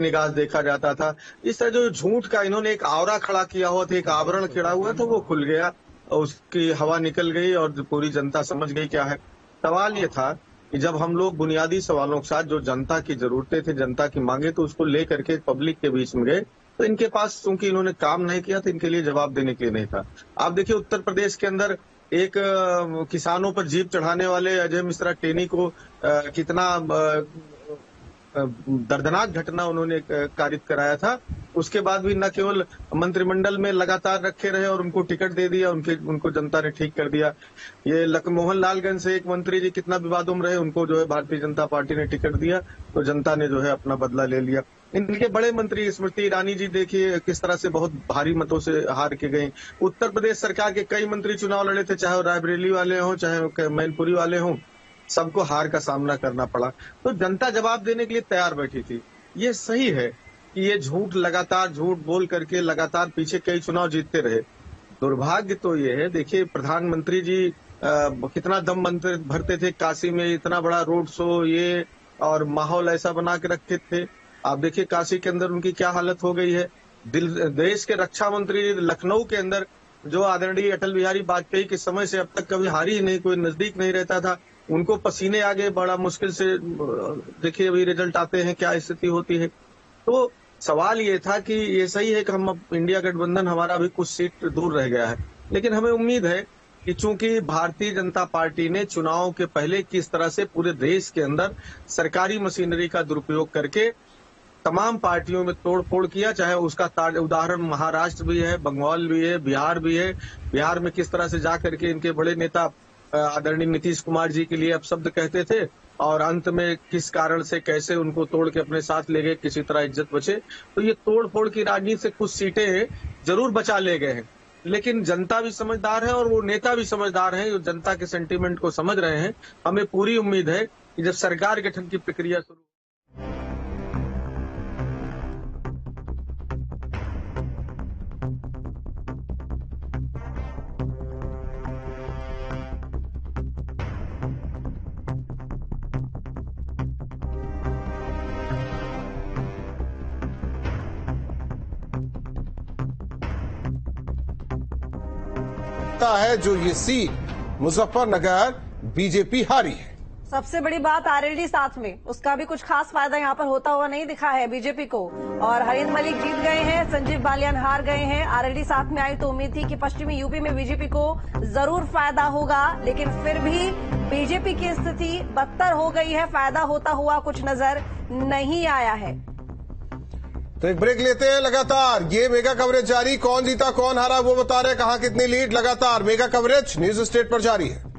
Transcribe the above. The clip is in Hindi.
निगाह देखा जाता था। इस तरह जो झूठ का इन्होंने एक आवरा खड़ा किया हुआ था, एक आवरण खड़ा हुआ था, वो खुल गया और उसकी हवा निकल गई और पूरी जनता समझ गई क्या है। सवाल ये था कि जब हम लोग बुनियादी सवालों के साथ जो जनता की जरूरतें थी, जनता की मांगे, तो उसको लेकर के पब्लिक के बीच में गए, तो इनके पास चूंकि इन्होंने काम नहीं किया तो इनके लिए जवाब देने के लिए नहीं था। आप देखिए उत्तर प्रदेश के अंदर एक किसानों पर जीप चढ़ाने वाले अजय मिश्रा टेनी को कितना दर्दनाक घटना उन्होंने कारित कराया था। उसके बाद भी न केवल मंत्रिमंडल में लगातार रखे रहे और उनको टिकट दे दिया, उनको जनता ने ठीक कर दिया। ये मोहन लालगंज से एक मंत्री जी कितना विवादों में रहे, उनको जो है भारतीय जनता पार्टी ने टिकट दिया, तो जनता ने जो है अपना बदला ले लिया। इनके बड़े मंत्री स्मृति ईरानी जी देखिए किस तरह से बहुत भारी मतों से हार के गए। उत्तर प्रदेश सरकार के कई मंत्री चुनाव लड़े थे, चाहे वो रायबरेली वाले हों, चाहे मैनपुरी वाले हों, सबको हार का सामना करना पड़ा। तो जनता जवाब देने के लिए तैयार बैठी थी। ये सही है कि ये लगातार झूठ बोल करके लगातार पीछे कई चुनाव जीतते रहे। दुर्भाग्य तो ये है, देखिए प्रधानमंत्री जी कितना दम भरते थे काशी में, इतना बड़ा रोड शो ये और माहौल ऐसा बना के रखे थे। आप देखिए काशी के अंदर उनकी क्या हालत हो गई है। देश के रक्षा मंत्री लखनऊ के अंदर जो आदरणीय अटल बिहारी वाजपेयी के समय से अब तक कभी हारी ही नहीं, कोई नजदीक नहीं रहता था, उनको पसीने आगे बड़ा मुश्किल से देखिए अभी रिजल्ट आते हैं, क्या स्थिति होती है। तो सवाल ये था कि ये सही है कि हम अब इंडिया गठबंधन हमारा अभी कुछ सीट दूर रह गया है, लेकिन हमें उम्मीद है कि चूंकि भारतीय जनता पार्टी ने चुनाव के पहले किस तरह से पूरे देश के अंदर सरकारी मशीनरी का दुरुपयोग करके तमाम पार्टियों में तोड़-फोड़ किया, चाहे उसका उदाहरण महाराष्ट्र भी है, बंगाल भी है, बिहार भी है। बिहार में किस तरह से जाकर के इनके बड़े नेता आदरणीय नीतीश कुमार जी के लिए अपशब्द कहते थे और अंत में किस कारण से कैसे उनको तोड़ के अपने साथ ले गए, किसी तरह इज्जत बचे। तो ये तोड़-फोड़ की राजनीति से कुछ सीटें जरूर बचा ले गए हैं, लेकिन जनता भी समझदार है और वो नेता भी समझदार हैं, जो जनता के सेंटीमेंट को समझ रहे हैं। हमें पूरी उम्मीद है कि जब सरकार गठन की प्रक्रिया शुरू है जो ये सीट मुजफ्फरनगर बीजेपी हारी है। सबसे बड़ी बात आरएलडी साथ में, उसका भी कुछ खास फायदा यहाँ पर होता हुआ नहीं दिखा है बीजेपी को। और हरीन मलिक जीत गए हैं, संजीव बालियान हार गए हैं। आरएलडी साथ में आई तो उम्मीद थी कि पश्चिमी यूपी में बीजेपी को जरूर फायदा होगा, लेकिन फिर भी बीजेपी की स्थिति बदतर हो गई है। फायदा होता हुआ कुछ नजर नहीं आया है। तो एक ब्रेक लेते हैं। लगातार ये मेगा कवरेज जारी, कौन जीता कौन हारा वो बता रहे, कहां कितनी लीड, लगातार मेगा कवरेज न्यूज स्टेट पर जारी है।